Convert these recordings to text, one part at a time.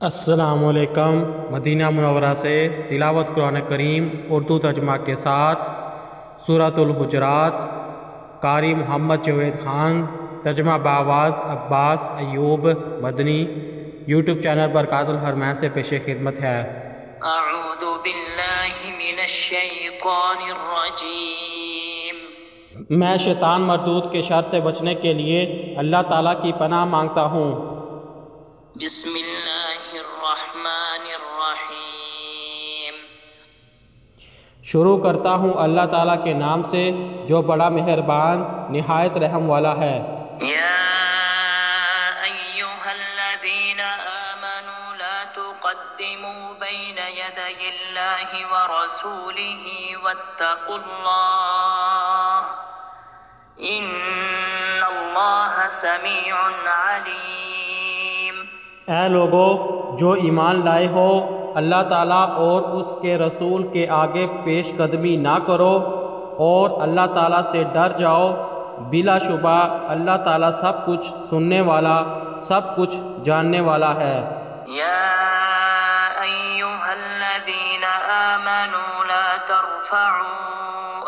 السلام علیکم۔ مدینہ منورہ سے تلاوت قرآن کریم اردو ترجمہ کے ساتھ سورۃ الحجرات، قاری محمد جاوید خان، ترجمہ بآواز عباس ایوب مدنی، یوٹیوب چینل برکات الحرمین سے پیش خدمت ہے۔ اعوذ باللہ من الشیطان الرجیم۔ میں شیطان مردود کے شر سے بچنے کے لیے اللہ تعالیٰ کی پناہ مانگتا ہوں۔ بسم اللہ الرحمن الرحیم۔ شروع کرتا ہوں اللہ تعالیٰ کے نام سے جو بڑا مہربان نہایت رحم والا ہے۔ یا ایہا الذین آمنوا لا تقدموا بین یدی اللہ ورسولہ واتقوا اللہ ان اللہ سمیع علیم۔ اے لوگو جو ایمان لائے ہو، اللہ تعالیٰ اور اس کے رسول کے آگے پیش قدمی نہ کرو اور اللہ تعالیٰ سے ڈر جاؤ، بلا شبہ اللہ تعالیٰ سب کچھ سننے والا، سب کچھ جاننے والا ہے۔ یا ایہا الذین آمنوا لا ترفعوا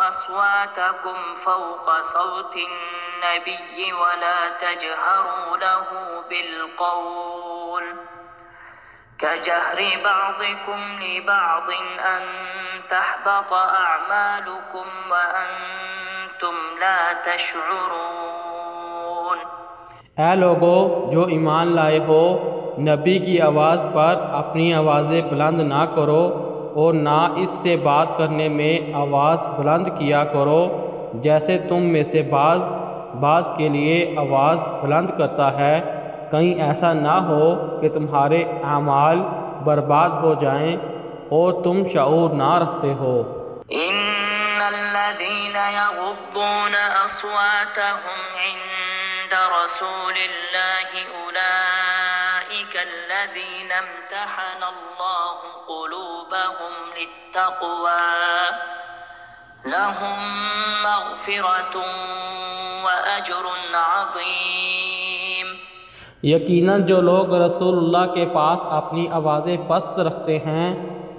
اصواتکم فوق صوت النبی ولا تجہروا له بالقول كجهر بعضكم لبعض أن تحبط أعمالكم وأنتم لا تشعرون۔ اے لوگو جو ایمان لائے ہو، نبی کی آواز پر اپنی آوازیں بلند نہ کرو اور نہ اس سے بات کرنے میں آواز بلند کیا کرو جیسے تم میں سے بعض کے لیے آواز بلند کرتا ہے، کہیں ایسا نہ ہو کہ تمہارے اعمال برباد ہو جائیں اور تم شعور نہ رکھتے ہو۔ ان الذين يغضون اصواتهم عند رسول الله اولئك الذين امتحن الله قلوبهم للتقوى لهم مغفرة واجر عظیم۔ یقیناً جو لوگ رسول اللہ کے پاس اپنی آوازیں پست رکھتے ہیں،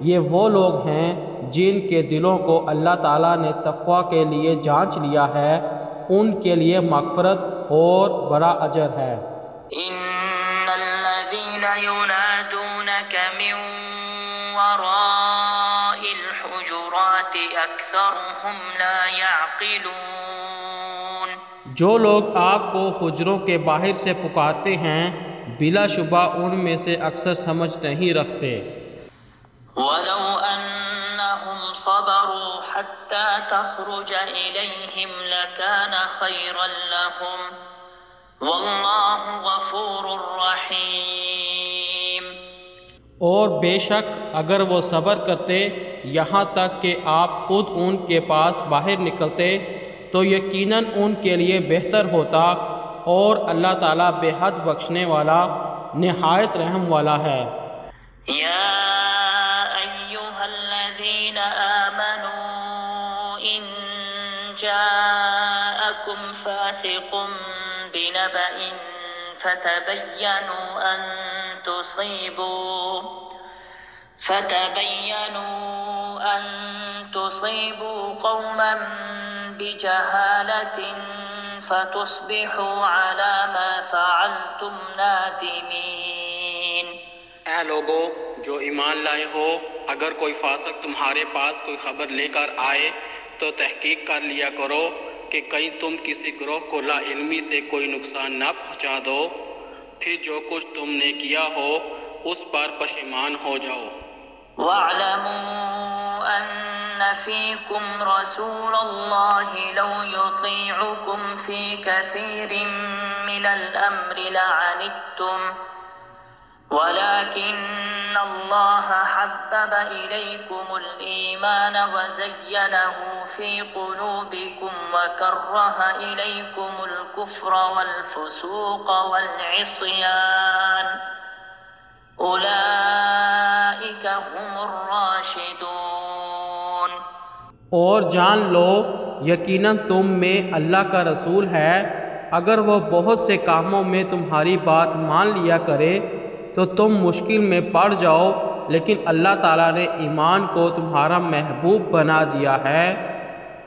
یہ وہ لوگ ہیں جن کے دلوں کو اللہ تعالیٰ نے تقوی کے لیے جانچ لیا ہے، ان کے لیے مغفرت اور بڑا اجر ہے۔ ان الذين ينادونك من وراء الحجرات اکثرهم لا يعقلون۔ جو لوگ آپ کو حجروں کے باہر سے پکارتے ہیں، بلا شبہ ان میں سے اکثر سمجھ نہیں رکھتے۔ وَلَوْ أَنَّهُمْ صَبَرُوا حَتَّى تَخْرُجَ إِلَيْهِمْ لَكَانَ خَيْرًا لَهُمْ وَاللَّهُ غَفُورٌ رَحِيمٌ۔ اور بے شک اگر وہ صبر کرتے یہاں تک کہ آپ خود ان کے پاس باہر نکلتے تو یقیناً ان کے لیے بہتر ہوتا، اور اللہ تعالیٰ بے حد بخشنے والا نہایت رحم والا ہے۔ یا ایہا الذین آمنوا ان جاءکم فاسق بنبأ فتبینوا ان تصیبوا قوما بجہالة فتصبحوا على ما فعلتم نادمین۔ اے لوگو جو ایمان لائے ہو، اگر کوئی فاسق تمہارے پاس کوئی خبر لے کر آئے تو تحقیق کر لیا کرو کہ کہیں تم کسی گروہ کو لا علمی سے کوئی نقصان نہ پہنچا دو، پھر جو کچھ تم نے کیا ہو اس پر پشیمان ہو جاؤ۔ وَاعْلَمُوا أَنَّ فِيكُمْ رَسُولَ اللَّهِ لَوْ يُطِيعُكُمْ فِي كَثِيرٍ مِّنَ الْأَمْرِ لَعَنِتُّمْ وَلَكِنَّ اللَّهَ حَبَّبَ إِلَيْكُمُ الْإِيمَانَ وَزَيَّنَهُ فِي قُلُوبِكُمْ وَكَرَّهَ إِلَيْكُمُ الْكُفْرَ وَالْفُسُوقَ وَالْعِصْيَانَ اولئک هم الراشدون۔ اور جان لو یقیناً تم میں اللہ کا رسول ہے، اگر وہ بہت سے کاموں میں تمہاری بات مان لیا کرے تو تم مشکل میں پڑ جاؤ، لیکن اللہ تعالیٰ نے ایمان کو تمہارا محبوب بنا دیا ہے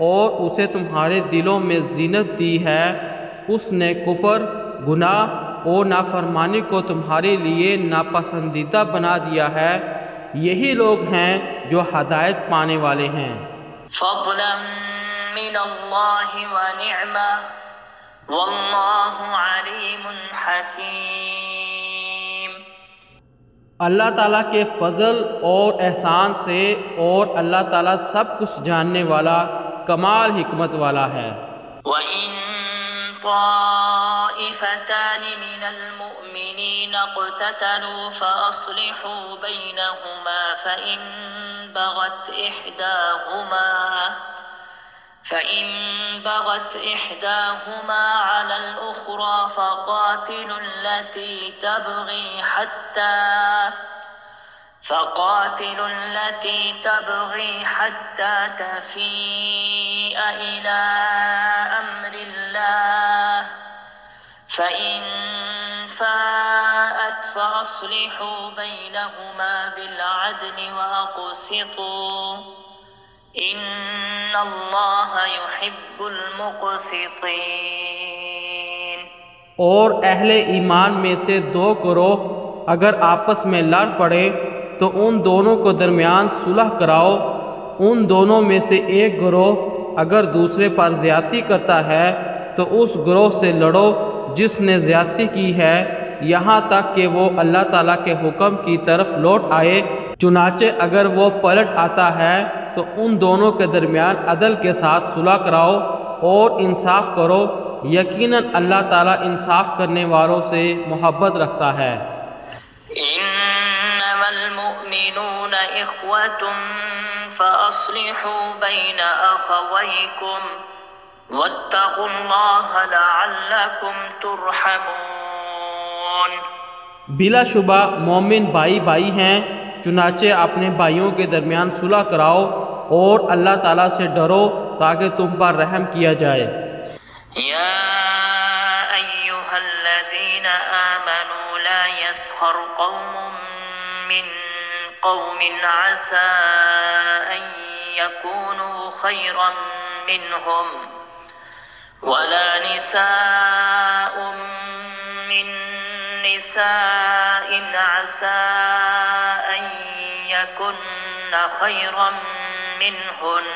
اور اسے تمہارے دلوں میں زینت دی ہے۔ اس نے کفر، گناہ اور نافرمانی کو تمہارے لیے ناپسندیدہ بنا دیا ہے۔ یہی لوگ ہیں جو ہدایت پانے والے ہیں۔ فضلا من اللہ ونعمہ واللہ علیم حکیم۔ اللہ تعالیٰ کے فضل اور احسان سے، اور اللہ تعالیٰ سب کچھ جاننے والا، کمال حکمت والا ہے۔ وَإِن طَائِفَتَانِ مِنَ الْمُؤْمِنِينَ اقْتَتَلُوا فَأَصْلِحُوا بَيْنَهُمَا فَإِن بَغَتْ إِحْدَاهُمَا عَلَى الْأُخْرَى فَقَاتِلُوا الَّتِي تَبْغِي حَتَّى تَفِيءَ إِلَى أَمْرِ اللَّهِ فَإِن فَاءَتْ فَأَصْلِحُوا بَيْنَهُمَا بِالْعَدْلِ وَأَقْسِطُوا إِنَّ اللَّهَ يُحِبُّ الْمُقْسِطِينَ۔ اور اہل ایمان میں سے دو گروہ اگر آپس میں لڑ پڑے تو ان دونوں کو درمیان صلح کراؤ۔ ان دونوں میں سے ایک گروہ اگر دوسرے پر زیادتی کرتا ہے تو اس گروہ سے لڑو جس نے زیادتی کی ہے، یہاں تک کہ وہ اللہ تعالیٰ کے حکم کی طرف لوٹ آئے۔ چنانچہ اگر وہ پلٹ آتا ہے تو ان دونوں کے درمیان عدل کے ساتھ صلح کراؤ اور انصاف کرو، یقیناً اللہ تعالیٰ انصاف کرنے والوں سے محبت رکھتا ہے۔ انما المؤمنون اخوة فاصلحوا بين اخويكم واتقوا الله لعلكم ترحمون۔ بلا شبہ مومن بھائی بھائی ہیں، چنانچہ اپنے بھائیوں کے درمیان صلح کراؤ اور اللہ تعالیٰ سے ڈرو تاکہ تم پر رحم کیا جائے۔ یا ایھا الذین آمنوا لا يسخر قوم من قوم عسى ان يكونوا خيرا منهم ولا نساء من نساء عسى أن يكن خيرا منهن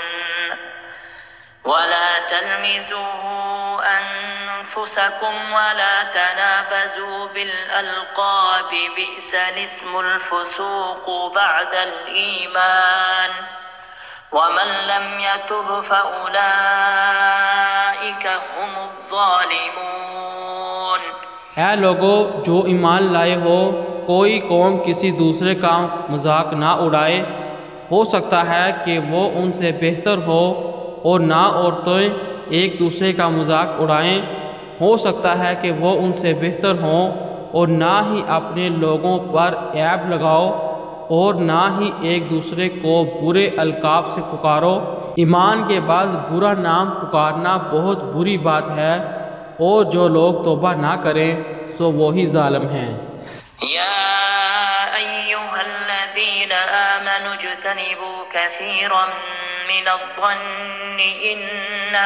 ولا تلمزوا أنفسكم ولا تنابزوا بالألقاب بئس الاسم الفسوق بعد الإيمان ومن لم يتب فأولئك هم الظالمون۔ اے لوگو جو ایمان لائے ہو، کوئی قوم کسی دوسرے کا مذاق نہ اڑائے، ہو سکتا ہے کہ وہ ان سے بہتر ہو، اور نہ عورتیں ایک دوسرے کا مذاق اڑائیں، ہو سکتا ہے کہ وہ ان سے بہتر ہوں، اور نہ ہی اپنے لوگوں پر عیب لگاؤ، اور نہ ہی ایک دوسرے کو برے القاب سے پکارو۔ ایمان کے بعد برا نام پکارنا بہت بری بات ہے، اور جو لوگ توبہ نہ کریں سو وہی ظالم ہیں۔ یا ایھا الذین آمنوا اجتنبوا کثیرا من الظن ان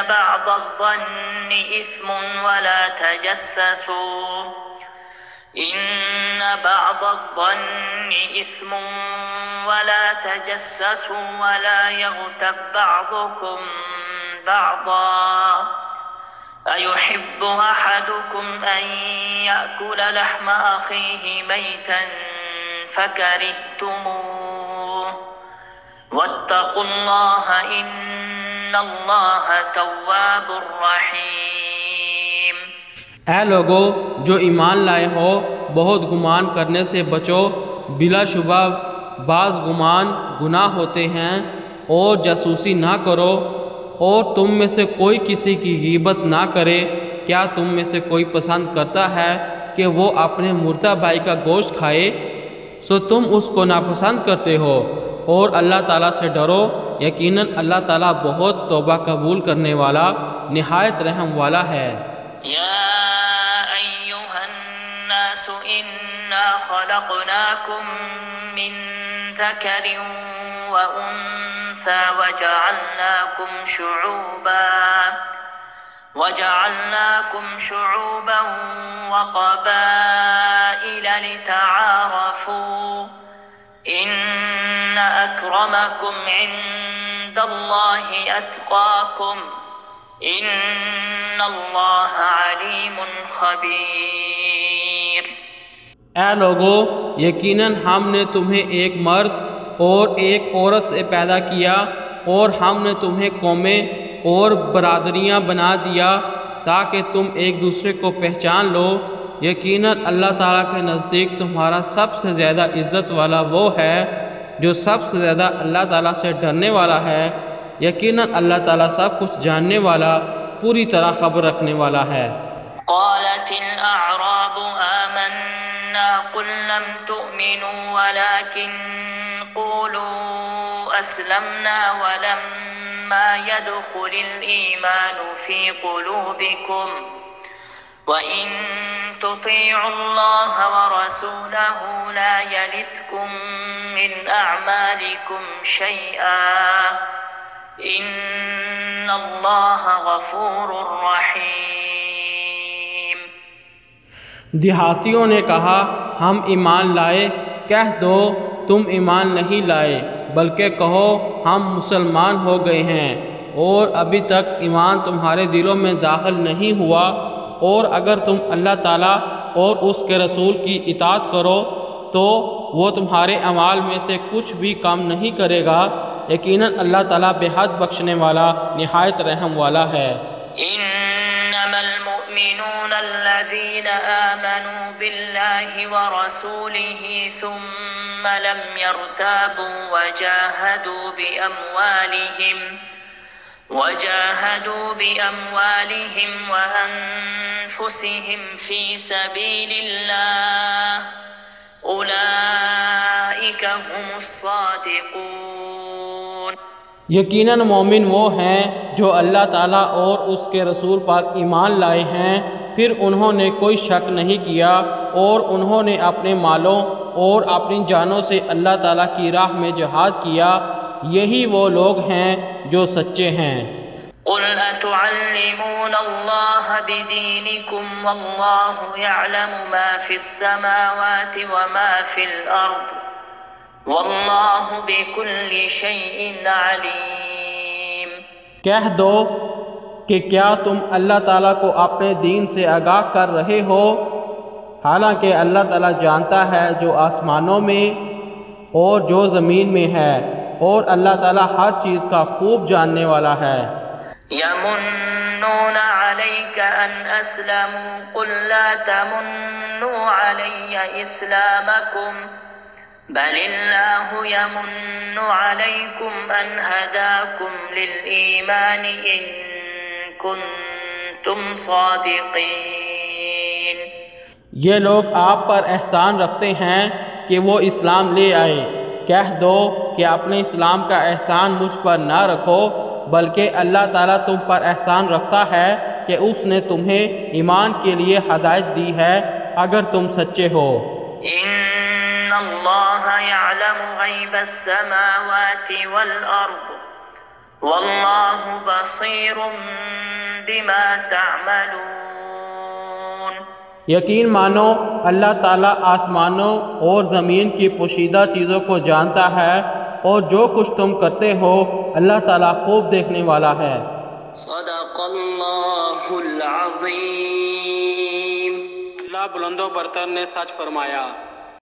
بعض الظن اثم ولا تجسسوا ولا يغتب بعضكم بعضا أيحب أحدكم أن يأكل لحم أخيه ميتا فكرهتموه واتقوا الله إن الله تواب رحيم۔ اے لوگو جو ایمان لائے ہو، بہت گمان کرنے سے بچو، بلا شبہ بعض گمان گناہ ہوتے ہیں، اور جاسوسی نہ کرو، اور تم میں سے کوئی کسی کی غیبت نہ کرے۔ کیا تم میں سے کوئی پسند کرتا ہے کہ وہ اپنے مردہ بھائی کا گوشت کھائے؟ سو تم اس کو ناپسند کرتے ہو، اور اللہ تعالیٰ سے ڈرو، یقیناً اللہ تعالیٰ بہت توبہ قبول کرنے والا، نہایت رحم والا ہے۔ یا ایھا الناس ان إنا خلقناكم من ذكر وأنثى وجعلناكم شعوبا وقبائل لتعارفوا إن أكرمكم عند الله أتقاكم إن الله عليم خبير۔ اے لوگو، یقیناً ہم نے تمہیں ایک مرد اور ایک عورت سے پیدا کیا، اور ہم نے تمہیں قومیں اور برادریاں بنا دیا تاکہ تم ایک دوسرے کو پہچان لو۔ یقیناً اللہ تعالیٰ کے نزدیک تمہارا سب سے زیادہ عزت والا وہ ہے جو سب سے زیادہ اللہ تعالیٰ سے ڈرنے والا ہے۔ یقیناً اللہ تعالیٰ سب کچھ جاننے والا، پوری طرح خبر رکھنے والا ہے۔ قالت الأعراب آمنا قل لم تؤمنوا ولكن قولوا أسلمنا ولما يدخل الإيمان في قلوبكم وَإِن تُطِيعُوا اللَّهَ وَرَسُولَهُ لَا يَلِتْكُم مِّنْ أَعْمَالِكُمْ شَيْئًا إِنَّ اللَّهَ غَفُورٌ رَّحِيمٌ۔ دیہاتیوں نے کہا، ہم ایمان لائے۔ کہہ دو تم ایمان نہیں لائے، بلکہ کہو ہم مسلمان ہو گئے ہیں، اور ابھی تک ایمان تمہارے دلوں میں داخل نہیں ہوا، اور اگر تم اللہ تعالیٰ اور اس کے رسول کی اطاعت کرو تو وہ تمہارے اعمال میں سے کچھ بھی کم نہیں کرے گا۔ یقیناً اللہ تعالیٰ بے حد بخشنے والا، نہایت رحم والا ہے۔ انما المؤمنون الذين آمنوا بالله ورسوله ثم لم يرتابوا وجاهدوا بأموالهم وأنفسهم في سبيل الله أولئك هم الصادقون۔ یقیناً مومن وہ ہیں جو اللہ تعالیٰ اور اس کے رسول پر ایمان لائے ہیں، پھر انہوں نے کوئی شک نہیں کیا، اور انہوں نے اپنے مالوں اور اپنی جانوں سے اللہ تعالیٰ کی راہ میں جہاد کیا، یہی وہ لوگ ہیں جو سچے ہیں۔ قل اتعلمون اللہ بدینکم واللہ یعلم ما فی السماوات وما فی الارض واللہ بکل شیء علیم۔ کہہ دو کہ کیا تم اللہ تعالیٰ کو اپنے دین سے آگاہ کر رہے ہو، حالانکہ اللہ تعالیٰ جانتا ہے جو آسمانوں میں اور جو زمین میں ہے، اور اللہ تعالیٰ ہر چیز کا خوب جاننے والا ہے۔ یمنون علیک ان اسلموا قل لا تمنوا علی اسلامکم بل اللہ یمن علیکم ان ہداکم للایمان ان کنتم صادقین۔ یہ لوگ آپ پر احسان رکھتے ہیں کہ وہ اسلام لے آئے۔ کہہ دو کہ اپنے اسلام کا احسان مجھ پر نہ رکھو، بلکہ اللہ تعالیٰ تم پر احسان رکھتا ہے کہ اس نے تمہیں ایمان کے لیے ہدایت دی ہے اگر تم سچے ہو۔ ان اللہ یعلم غیب السماوات والارض واللہ بصیر بما تعملون۔ یقین مانو اللہ تعالیٰ آسمانوں اور زمین کی پوشیدہ چیزوں کو جانتا ہے، اور جو کچھ تم کرتے ہو اللہ تعالیٰ خوب دیکھنے والا ہے۔ صدق اللہ العظیم۔ اللہ بلند و برتر نے سچ فرمایا۔